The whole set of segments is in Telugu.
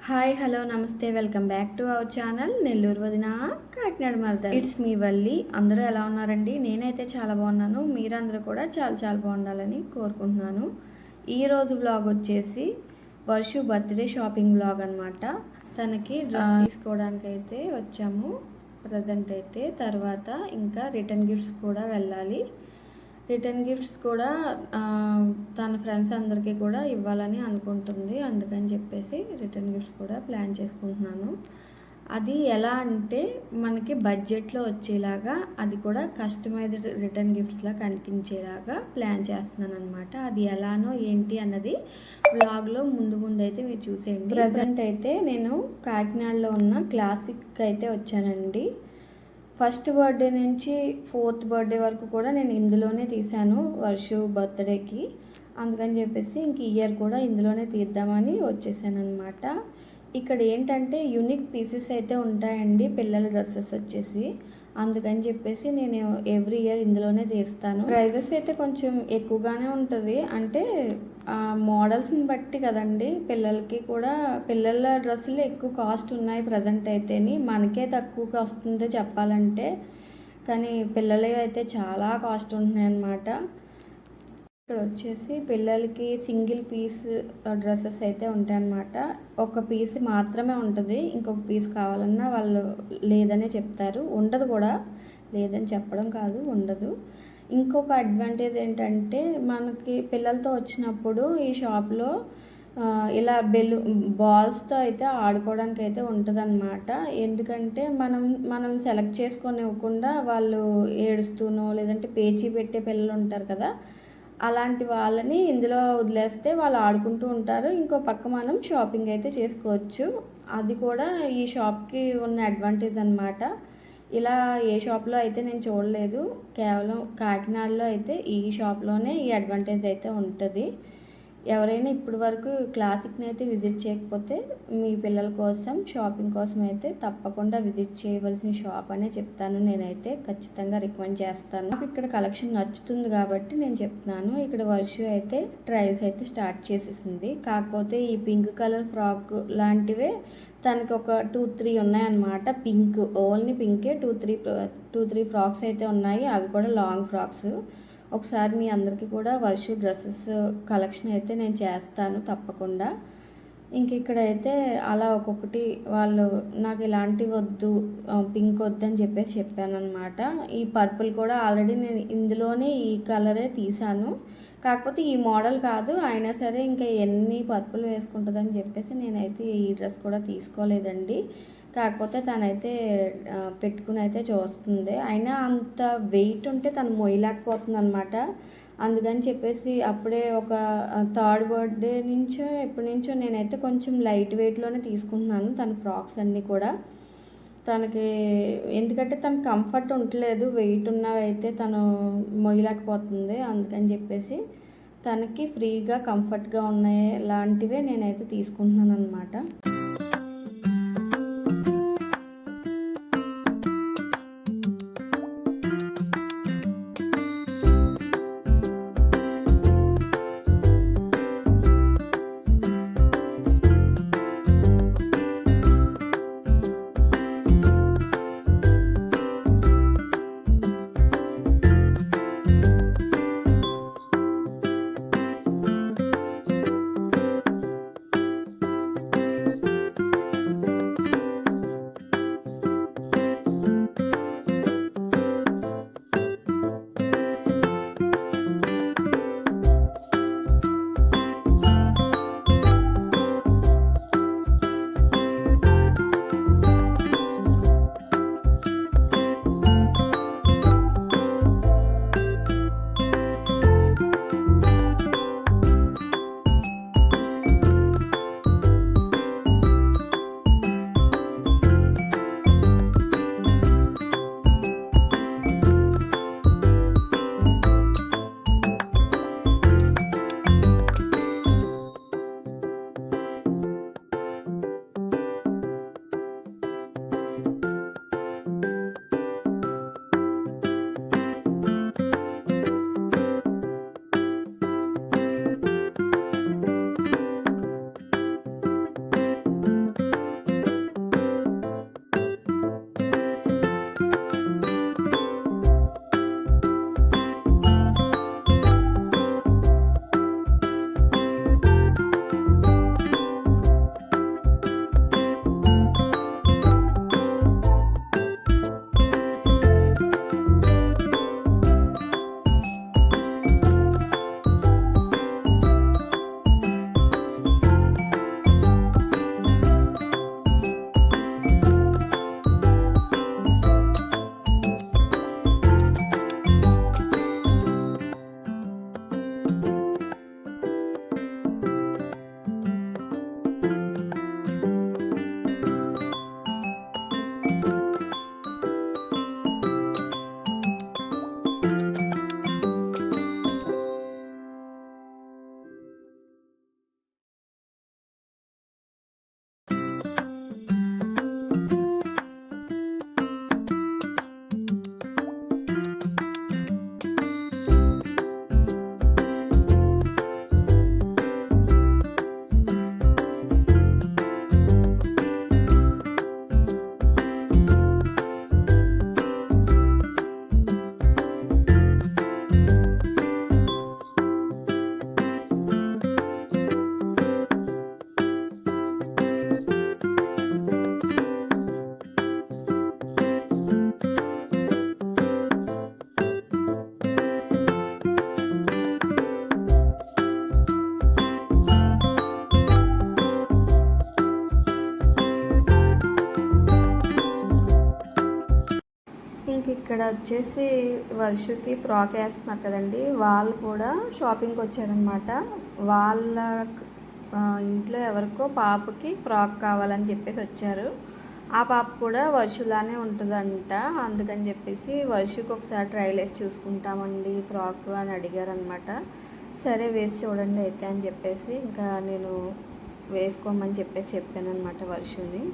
హాయ్ హలో నమస్తే welcome back to our channel Nellore వదిన కాకినాడ మరదల్. It's me Valli. అందరూ ఎలా ఉన్నారండి? నేనైతే చాలా బాగున్నాను. మీరందరూ కూడా చాలా చాలా బాగుండాలని కోరుకుంటున్నాను. ఈరోజు వ్లాగ్ వచ్చేసి వర్షు బర్త్డే షాపింగ్ వ్లాగ్ అనమాట. తనకి డ్రెస్ తీసుకోవడానికి అయితే వచ్చాము ప్రజెంట్ అయితే. తర్వాత ఇంకా రిటర్న్ గిఫ్ట్స్ కూడా వెళ్ళాలి. రిటర్న్ గిఫ్ట్స్ కూడా తన ఫ్రెండ్స్ అందరికీ కూడా ఇవ్వాలని అనుకుంటుంది. అందుకని చెప్పేసి రిటర్న్ గిఫ్ట్స్ కూడా ప్లాన్ చేసుకుంటున్నాను. అది ఎలా అంటే మనకి బడ్జెట్లో వచ్చేలాగా, అది కూడా కస్టమైజ్డ్ రిటర్న్ గిఫ్ట్స్లా కనిపించేలాగా ప్లాన్ చేస్తున్నాను అనమాట. అది ఎలానో ఏంటి అన్నది వ్లాగ్లో ముందు అయితే మీరు చూసేయండి. ప్రజెంట్ అయితే నేను కాకినాడలో ఉన్న క్లాసిక్ అయితే వచ్చానండి. ఫస్ట్ బర్త్డే నుంచి 4th బర్త్డే వరకు కూడా నేను ఇందులోనే తీశాను వర్షు బర్త్డేకి. అందుకని చెప్పేసి ఇంక ఇయర్ కూడా ఇందులోనే తీద్దామని వచ్చేసాను అనమాట. ఇక్కడ ఏంటంటే యూనిక్ పీసెస్ అయితే ఉంటాయండి పిల్లల డ్రెస్సెస్ వచ్చేసి. అందుకని చెప్పేసి నేను ఎవ్రీ ఇయర్ ఇందులోనే తీస్తాను. ప్రైజెస్ అయితే కొంచెం ఎక్కువగానే ఉంటుంది, అంటే మోడల్స్ని బట్టి కదండి. పిల్లలకి కూడా పిల్లల డ్రెస్సులు ఎక్కువ కాస్ట్ ఉన్నాయి ప్రజెంట్ అయితేని. మనకే తక్కువకి వస్తుందో చెప్పాలంటే, కానీ పిల్లలవి అయితే చాలా కాస్ట్ ఉంటున్నాయి అన్నమాట. ఇక్కడ వచ్చేసి పిల్లలకి సింగిల్ పీస్ డ్రెస్సెస్ అయితే ఉంటాయన్నమాట. ఒక పీస్ మాత్రమే ఉంటుంది, ఇంకొక పీస్ కావాలన్నా వాళ్ళు లేదనే చెప్తారు. ఉండదు కూడా, లేదని చెప్పడం కాదు, ఉండదు. ఇంకొక అడ్వాంటేజ్ ఏంటంటే మనకి పిల్లలతో వచ్చినప్పుడు ఈ షాప్లో ఇలా బాల్స్తో అయితే ఆడుకోవడానికి అయితే ఉంటుందన్నమాట. ఎందుకంటే మనం సెలెక్ట్ చేసుకొని ఇవ్వకుండా వాళ్ళు ఏడుస్తూనో లేదంటే పేచీ పెట్టే పిల్లలు ఉంటారు కదా, అలాంటి వాళ్ళని ఇందులో వదిలేస్తే వాళ్ళు ఆడుకుంటూ ఉంటారు. ఇంకో పక్క మనం షాపింగ్ అయితే చేసుకోవచ్చు. అది కూడా ఈ షాప్కి ఉన్న అడ్వాంటేజ్ అనమాట. ఇలా ఏ షాప్లో అయితే నేను చూడలేదు, కేవలం కాకినాడలో అయితే ఈ షాప్లోనే ఈ అడ్వాంటేజ్ అయితే ఉంటుంది. ఎవరైనా ఇప్పటి వరకు క్లాసిక్ని అయితే విజిట్ చేయకపోతే మీ పిల్లల కోసం షాపింగ్ కోసం అయితే తప్పకుండా విజిట్ చేయవలసిన షాప్ అనే చెప్తాను. నేనైతే ఖచ్చితంగా రికమెండ్ చేస్తాను. నాకు ఇక్కడ కలెక్షన్ నచ్చుతుంది కాబట్టి నేను చెప్తున్నాను. ఇక్కడ వర్షు అయితే ట్రయల్స్ అయితే స్టార్ట్ చేసేసింది. కాకపోతే ఈ పింక్ కలర్ ఫ్రాక్ లాంటివే తనకి ఒక 2-3 ఉన్నాయన్నమాట. పింక్, ఓన్లీ పింకే 2-3 ఫ్రాక్స్ అయితే ఉన్నాయి. అవి కూడా లాంగ్ ఫ్రాక్స్. ఒకసారి మీ అందరికీ కూడా వర్షు డ్రెస్సెస్ కలెక్షన్ అయితే నేను చేస్తాను తప్పకుండా. ఇంక ఇక్కడైతే అలా ఒక్కొక్కటి వాళ్ళు నాకు ఇలాంటివి వద్దు, పింక్ వద్దు అని చెప్పేసి చెప్పాను అనమాట. ఈ పర్పుల్ కూడా ఆల్రెడీ నేను ఇందులోనే ఈ కలరే తీసాను, కాకపోతే ఈ మోడల్ కాదు. అయినా సరే ఇంకా ఎన్ని పర్పుల్ వేసుకుంటుందని చెప్పేసి నేనైతే ఈ డ్రెస్ కూడా తీసుకోలేదండి. కాకపోతే తనైతే పెట్టుకుని అయితే చూస్తుంది. అయినా అంత వెయిట్ ఉంటే తను మొయ్యలేకపోతుంది అనమాట. అందుకని చెప్పేసి అప్పుడే ఒక 3rd బర్త్డే నుంచో ఎప్పటి నుంచో నేనైతే కొంచెం లైట్ వెయిట్లోనే తీసుకుంటున్నాను తన ఫ్రాక్స్ అన్నీ కూడా. తనకి ఎందుకంటే తనకు కంఫర్ట్ ఉండలేదు, వెయిట్ ఉన్నవైతే తను మొయ్యలేకపోతుంది. అందుకని చెప్పేసి తనకి ఫ్రీగా కంఫర్ట్గా ఉన్నాయి లాంటివే నేనైతే తీసుకుంటున్నాను అనమాట. ఇక్కడ వచ్చేసి వర్షకి ఫ్రాక్ వేస్తున్నారు కదండి, వాళ్ళు కూడా షాపింగ్కి వచ్చారనమాట. వాళ్ళ ఇంట్లో ఎవరికో పాపకి ఫ్రాక్ కావాలని చెప్పేసి వచ్చారు. ఆ పాప కూడా వర్షులానే ఉంటుందంట. అందుకని చెప్పేసి వర్షకు ఒకసారి ట్రైల్ వేసి చూసుకుంటామండి ఫ్రాక్ అని అడిగారనమాట. సరే వేసి చూడండి అయితే అని చెప్పేసి ఇంకా నేను వేసుకోమని చెప్పాను అనమాట వర్షుని.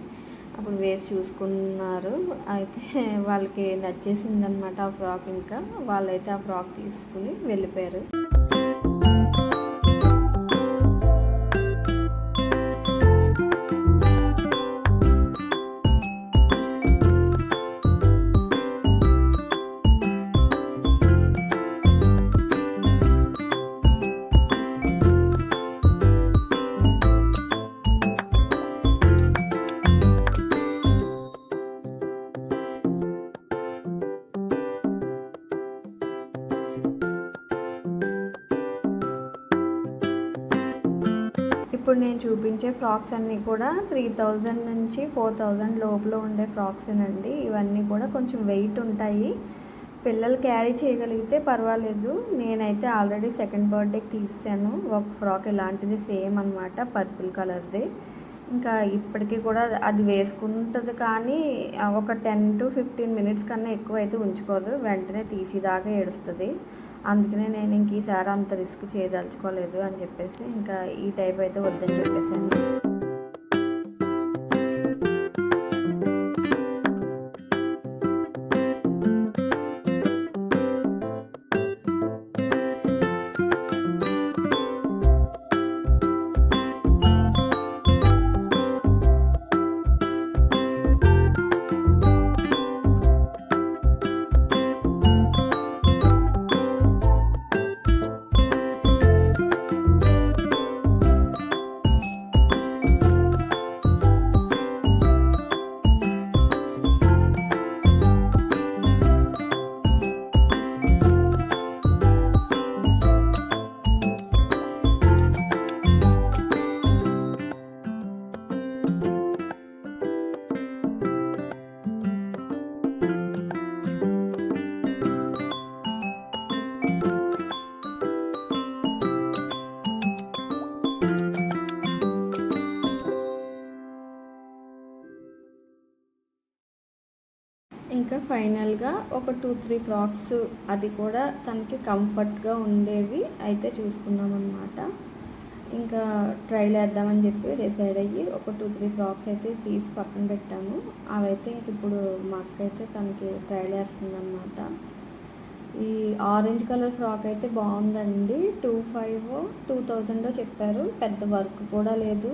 అప్పుడు వేసి చూసుకున్నారు. అయితే వాళ్ళకి నచ్చేసిందనమాట ఆ ఫ్రాక్. ఇంకా వాళ్ళైతే ఆ ఫ్రాక్ తీసుకుని వెళ్ళిపోయారు. ఇప్పుడు నేను చూపించే ఫ్రాక్స్ అన్నీ కూడా 3000 నుంచి 4000 లోపల ఉండే ఫ్రాక్సేనండి. ఇవన్నీ కూడా కొంచెం వెయిట్ ఉంటాయి. పిల్లలు క్యారీ చేయగలిగితే పర్వాలేదు. నేనైతే ఆల్రెడీ సెకండ్ బర్త్డేకి తీసాను ఒక ఫ్రాక్ ఇలాంటిది, సేమ్ అనమాట, పర్పుల్ కలర్ది. ఇంకా ఇప్పటికీ కూడా అది వేసుకుంటుంది, కానీ ఒక 10 to 15 మినిట్స్ కన్నా ఎక్కువ అయితే ఉంచుకోదు, వెంటనే తీసేదాకా ఏడుస్తుంది. అందుకనే నేను ఇంక ఈసారి అంత రిస్క్ చేయదలుచుకోలేదు అని చెప్పేసి ఇంకా ఈ టైప్ అయితే వద్దని చెప్పేసాను. ఇంకా ఫైనల్గా ఒక 2-3 ఫ్రాక్స్, అది కూడా తనకి కంఫర్ట్గా ఉండేవి అయితే చూసుకున్నాం అన్నమాట. ఇంకా ట్రైల్ వేద్దామని చెప్పి డిసైడ్ అయ్యి ఒక 2-3 ఫ్రాక్స్ అయితే తీసి పక్కన పెట్టాము. అవైతే ఇంక ఇప్పుడు మా అక్క అయితే తనకి ట్రైల్ వేస్తుందన్నమాట. ఈ ఆరెంజ్ కలర్ ఫ్రాక్ అయితే బాగుందండి. 2500-2000 చెప్పారు. పెద్ద వర్క్ కూడా లేదు,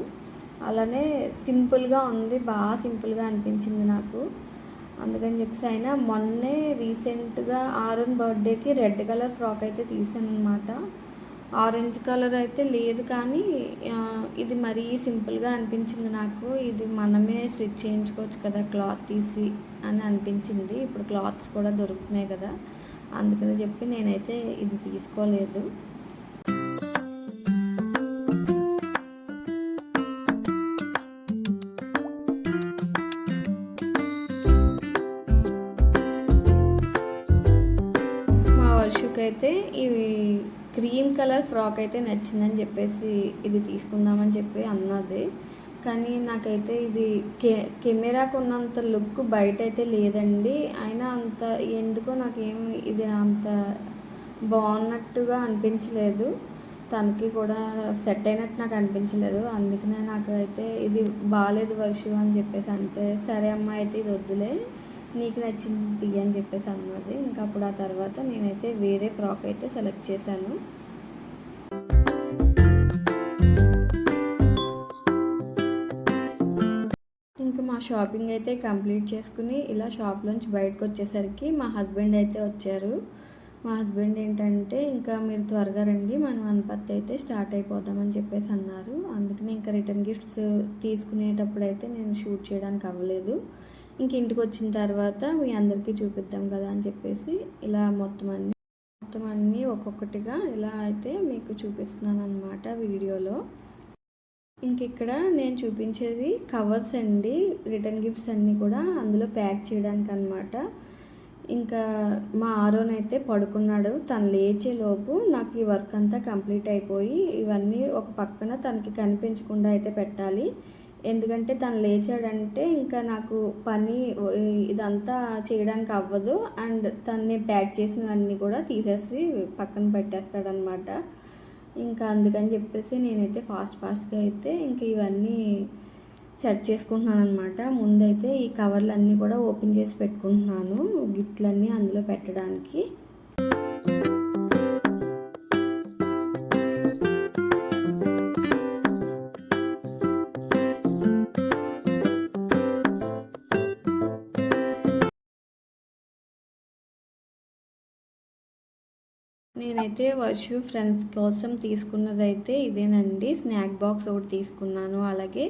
అలానే సింపుల్గా ఉంది, బాగా సింపుల్గా అనిపించింది నాకు. అందుకని చెప్పేసి అయినా మొన్నే రీసెంట్గా ఆరుణ్ బర్త్డేకి రెడ్ కలర్ ఫ్రాక్ అయితే తీసాను అనమాట. ఆరెంజ్ కలర్ అయితే లేదు, కానీ ఇది మరీ సింపుల్గా అనిపించింది నాకు. ఇది మనమే స్టిచ్ చేయించుకోవచ్చు కదా క్లాత్ తీసి అని అనిపించింది. ఇప్పుడు క్లాత్స్ కూడా దొరుకుతున్నాయి కదా, అందుకని చెప్పి నేనైతే ఇది తీసుకోలేదు. అయితే ఈ క్రీమ్ కలర్ ఫ్రాక్ అయితే నచ్చిందని చెప్పేసి ఇది తీసుకుందామని చెప్పి అన్నది. కానీ నాకైతే ఇది కెమెరాకు ఉన్నంత లుక్ బయట అయితే లేదండి. అయినా అంత ఎందుకో నాకేం ఇది అంత బాగున్నట్టుగా అనిపించలేదు, తనకి కూడా సెట్ అయినట్టు నాకు అనిపించలేదు. అందుకనే నాకైతే ఇది బాగాలేదు వర్షు అని చెప్పేసి అంటే, సరే అమ్మ అయితే ఇది వద్దులే, నీకు నచ్చింది తీయ అని చెప్పేసి అన్నది. ఇంకా అప్పుడు ఆ తర్వాత నేనైతే వేరే ఫ్రాక్ అయితే సెలెక్ట్ చేశాను. ఇంకా మా షాపింగ్ అయితే కంప్లీట్ చేసుకుని ఇలా షాప్లోంచి బయటకు వచ్చేసరికి మా హస్బెండ్ అయితే వచ్చారు. మా హస్బెండ్ ఏంటంటే, ఇంకా మీరు త్వరగా రండి, మనం వనపర్తి అయితే స్టార్ట్ అయిపోదామని చెప్పేసి అన్నారు. అందుకని ఇంకా రిటర్న్ గిఫ్ట్స్ తీసుకునేటప్పుడు అయితే నేను షూట్ చేయడానికి అవ్వలేదు. ఇంక ఇంటికి వచ్చిన తర్వాత మీ అందరికీ చూపిద్దాం కదా అని చెప్పేసి ఇలా మొత్తం అన్నీ ఒక్కొక్కటిగా ఇలా అయితే మీకు చూపిస్తున్నాను అన్నమాట వీడియోలో. ఇంక ఇక్కడ నేను చూపించేది కవర్స్ అండి, రిటర్న్ గిఫ్ట్స్ అన్నీ కూడా అందులో ప్యాక్ చేయడానికి అన్నమాట. ఇంకా మా ఆరోనైతే పడుకున్నాడు. తను లేచేలోపు నాకు ఈ వర్క్ అంతా కంప్లీట్ అయిపోయి ఇవన్నీ ఒక పక్కన తనకి కనిపించకుండా అయితే పెట్టాలి. ఎందుకంటే తను లేచాడంటే ఇంకా నాకు పని ఇదంతా చేయడానికి అవ్వదు. అండ్ తన్ని ప్యాక్ చేసినవన్నీ కూడా తీసేసి పక్కన పెట్టేస్తాడనమాట. ఇంకా అందుకని చెప్పేసి నేనైతే ఫాస్ట్గా అయితే ఇంకా ఇవన్నీ సెట్ చేసుకుంటున్నాను అనమాట. ముందైతే ఈ కవర్లన్నీ కూడా ఓపెన్ చేసి పెట్టుకుంటున్నాను గిఫ్ట్లన్నీ అందులో పెట్టడానికి. నేనైతే వర్షు ఫ్రెండ్స్ కోసం తీసుకున్నదైతే ఇదేనండి. స్నాక్ బాక్స్ ఒకటి తీసుకున్నాను, అలాగే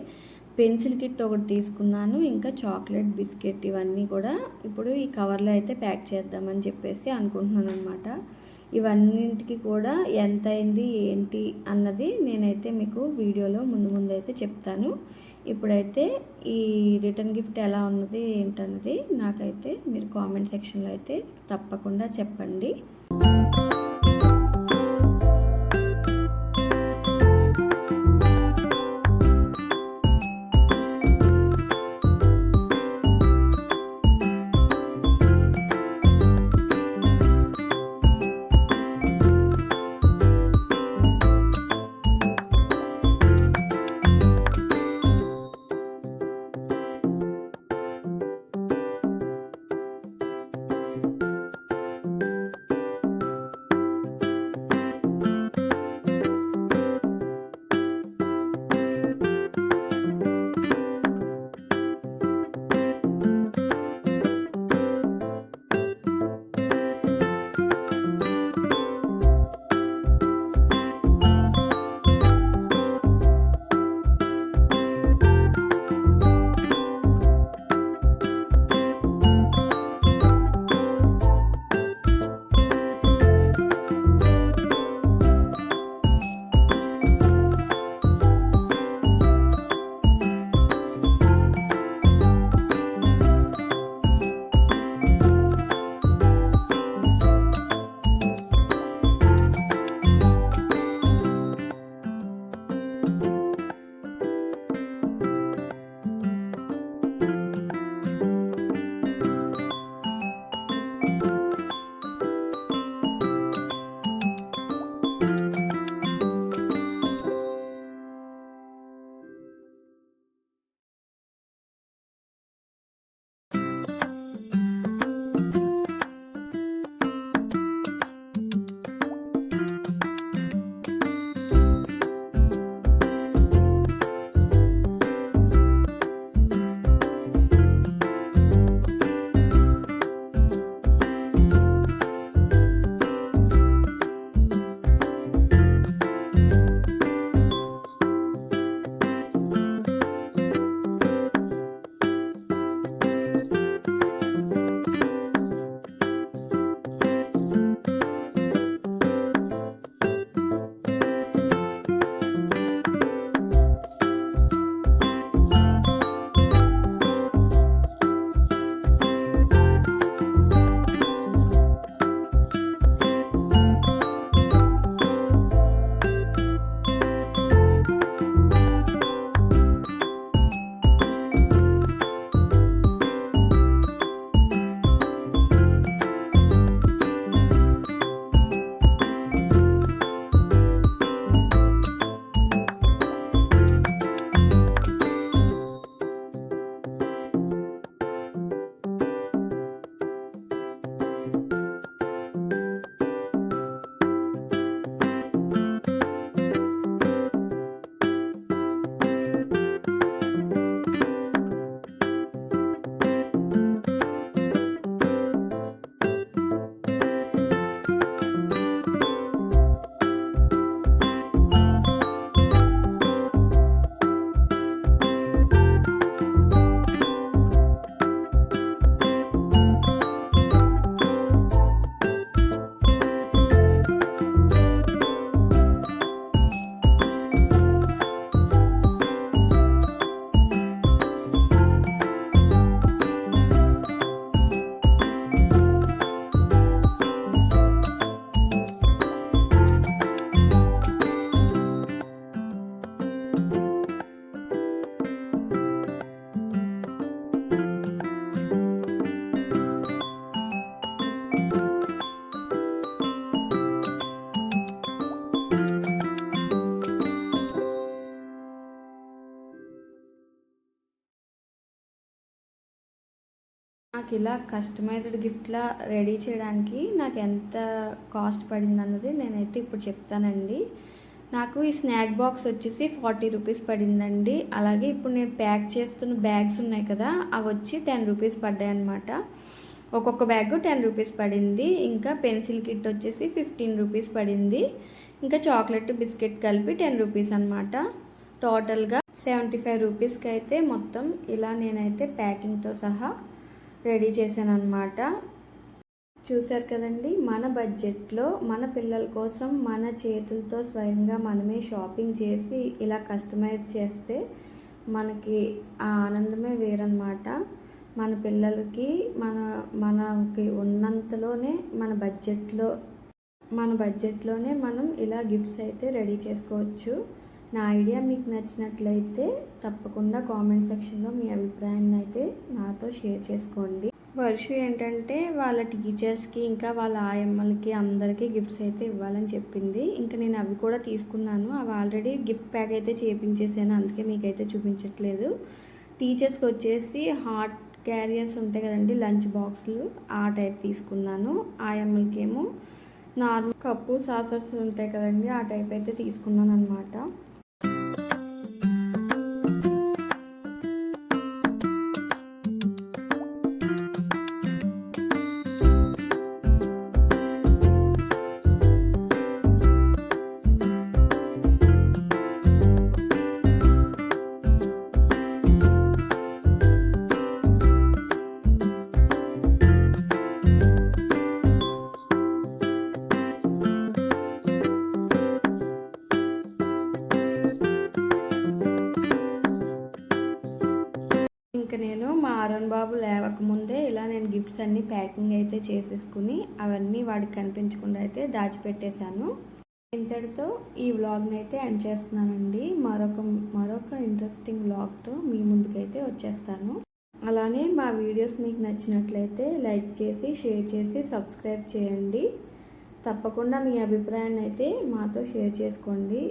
పెన్సిల్ కిట్ ఒకటి తీసుకున్నాను, ఇంకా చాక్లెట్ బిస్కెట్ ఇవన్నీ కూడా ఇప్పుడు ఈ కవర్లో అయితే ప్యాక్ చేద్దామని చెప్పేసి అనుకుంటున్నాను అనమాట. ఇవన్నింటికి కూడా ఎంత అయింది ఏంటి అన్నది నేనైతే మీకు వీడియోలో ముందు అయితే చెప్తాను. ఇప్పుడైతే ఈ రిటర్న్ గిఫ్ట్ ఎలా ఉన్నది ఏంటన్నది నాకైతే మీరు కామెంట్ సెక్షన్లో అయితే తప్పకుండా చెప్పండి. నాకు ఇలా కస్టమైజ్డ్ గిఫ్ట్లా రెడీ చేయడానికి నాకు ఎంత కాస్ట్ పడిందన్నది నేనైతే ఇప్పుడు చెప్తానండి. నాకు ఈ స్నాక్ బాక్స్ వచ్చేసి 40 రూపీస్ పడిందండి. అలాగే ఇప్పుడు నేను ప్యాక్ చేస్తున్న బ్యాగ్స్ ఉన్నాయి కదా, అవి వచ్చి 10 రూపీస్ పడ్డాయన్నమాట. ఒక్కొక్క బ్యాగ్ 10 రూపీస్ పడింది. ఇంకా పెన్సిల్ కిట్ వచ్చేసి 15 రూపీస్ పడింది. ఇంకా చాక్లెట్ బిస్కెట్ కలిపి 10 రూపీస్ అనమాట. టోటల్గా 75 రూపీస్కి అయితే మొత్తం ఇలా నేనైతే ప్యాకింగ్తో సహా రెడీ చేశాను అనమాట. చూశారు కదండి, మన బడ్జెట్లో మన పిల్లల కోసం మన చేతులతో స్వయంగా మనమే షాపింగ్ చేసి ఇలా కస్టమైజ్ చేస్తే మనకి ఆ ఆనందమే వేరనమాట. మన పిల్లలకి మనకి ఉన్నంతలోనే మన బడ్జెట్లోనే మనం ఇలా గిఫ్ట్స్ అయితే రెడీ చేసుకోవచ్చు. నా ఐడియా మీకు నచ్చినట్లయితే తప్పకుండా కామెంట్ సెక్షన్లో మీ అభిప్రాయాన్ని అయితే నాతో షేర్ చేసుకోండి. వర్షు ఏంటంటే వాళ్ళ టీచర్స్కి ఇంకా వాళ్ళ ఆయమ్మలకి అందరికీ గిఫ్ట్స్ అయితే ఇవ్వాలని చెప్పింది. ఇంకా నేను అవి కూడా తీసుకున్నాను. అవి ఆల్రెడీ గిఫ్ట్ ప్యాక్ అయితే చేయించేసాను, అందుకే మీకైతే చూపించట్లేదు. టీచర్స్కి వచ్చేసి హాట్ క్యారియర్స్ ఉంటాయి కదండి, లంచ్ బాక్సులు, ఆ టైప్ తీసుకున్నాను. ఆయమ్మలకి ఏమో నార్మల్ కప్పు సాసర్స్ ఉంటాయి కదండి, ఆ టైప్ అయితే తీసుకున్నాను అనమాట. ఇంకా నేను మా అరుణ్ బాబు లేవకముందే ఇలా నేను గిఫ్ట్స్ అన్నీ ప్యాకింగ్ అయితే చేసేసుకుని అవన్నీ వాడికి కనిపించకుండా అయితే దాచిపెట్టేశాను. ఇంతటితో ఈ వ్లాగ్ని అయితే ఎండ్ చేస్తున్నానండి. మరొక ఇంట్రెస్టింగ్ వ్లాగ్తో మీ ముందుకైతే వచ్చేస్తాను. అలానే మా వీడియోస్ మీకు నచ్చినట్లయితే లైక్ చేసి, షేర్ చేసి, సబ్స్క్రైబ్ చేయండి. తప్పకుండా మీ అభిప్రాయాన్ని అయితే మాతో షేర్ చేసుకోండి.